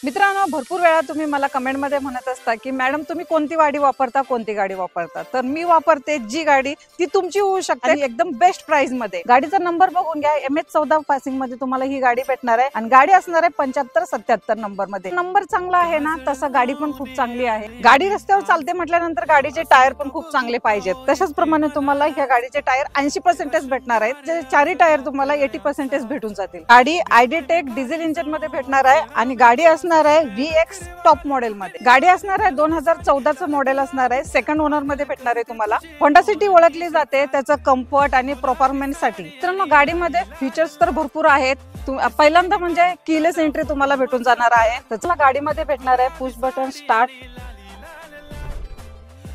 मित्रांनो, भरपूर वेळा तुम्ही मला कमेंटमध्ये म्हणत असता की मॅडम तुम्ही कोणती गाडी वापरता, कोणती गाडी वापरता. तर मी वापरते जी गाडी ती तुमची होऊ शकते आणि एकदम बेस्ट प्राइस मध्ये. गाडीचा नंबर बघून घ्या, MH14 पासिंग मध्ये तुम्हाला ही गाडी भेटणार आहे आणि गाडी असणार आहे 75-77 नंबर मध्ये. नंबर चांगला आहे ना, तसं गाडी पण खूप चांगली आहे. गाडी रस्त्यावर चालते म्हटल्यानंतर गाडीचे टायर पण खूप चांगले पाहिजेत. तशाच प्रमाणे तुम्हाला ह्या गाडीचे टायर 80% भेटणार आहेत. जे चारही टायर तुम्हाला 80% भेटून जातील. गाडी आयडीटेक डिझेल इंजिन मध्ये भेटणार आहे आणि गाडी असणार आहे VX टॉप मॉडेल मध्ये. गाडी असणार आहे 2014 चं मॉडेल असणार आहे. सेकंड ओनर मध्ये भेटणार आहे तुम्हाला. होंडा सिटी ओळखली जाते त्याचं कम्फर्ट आणि परफॉर्मन्स साठी. तर मग गाडीमध्ये फीचर्स तर भरपूर आहेत. पहिल्यांदा म्हणजे कीलेस एंट्री तुम्हाला भेटून जाणार आहे. तर गाडीमध्ये भेटणार आहे पुश बटन स्टार्ट.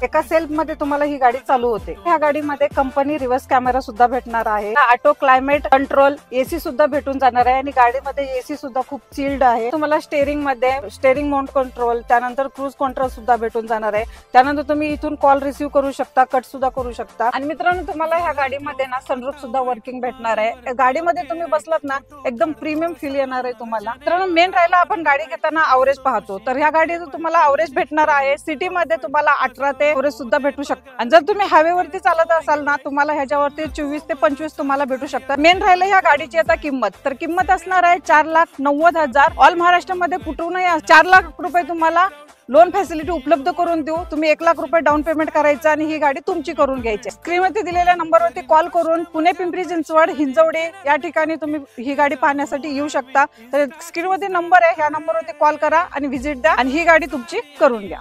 एका सेल्फ मध्ये तुम्हाला ही गाडी चालू होते. ह्या गाडीमध्ये कंपनी रिव्हर्स कॅमेरा सुद्धा भेटणार आहे. ऑटो क्लायमेट कंट्रोल AC सुद्धा भेटून जाणार आहे आणि गाडीमध्ये AC सुद्धा खूप चिल्ड आहे. तुम्हाला स्टेअरिंग मध्ये स्टेअरिंग माउंट कंट्रोल, त्यानंतर क्रूज कंट्रोल सुद्धा भेटून जाणार आहे. त्यानंतर तुम्ही इथून कॉल रिसीव्ह करू शकता, कट सुद्धा करू शकता. आणि मित्रांनो, तुम्हाला ह्या गाडीमध्ये ना सनरूफ सुद्धा वर्किंग भेटणार आहे. गाडीमध्ये तुम्ही बसलात ना एकदम प्रीमियम फील येणार आहे तुम्हाला. मित्रांनो, मेन राहिला आपण गाडी घेताना अवरेज पाहतो, तर ह्या गाडीचं तुम्हाला अवरेज भेटणार आहे. सिटी मध्ये तुम्हाला 18 ते एव्हरेज सुद्धा भेटू शकतो. आणि जर तुम्ही हायवेवरती चालत असाल ना, तुम्हाला ह्याच्यावरती 24 ते 25 तुम्हाला भेटू शकतात. मेन राहिलं ह्या गाडीची आता किंमत, तर किंमत असणार आहे 4,90,000. ऑल महाराष्ट्रामध्ये कुठूनही 4 लाख रुपये तुम्हाला लोन फॅसिलिटी उपलब्ध करून देऊ. तुम्ही 1 लाख रुपये डाऊन पेमेंट करायचं आणि ही गाडी तुमची करून घ्यायची. स्क्रीनवरती दिलेल्या नंबरवरती कॉल करून पुणे, पिंपरी चिंचवड, हिंजवडी या ठिकाणी तुम्ही ही गाडी पाहण्यासाठी येऊ शकता. तर स्क्रीनवरती नंबर आहे, ह्या नंबरवरती कॉल करा आणि व्हिजिट द्या आणि ही गाडी तुमची करून घ्या.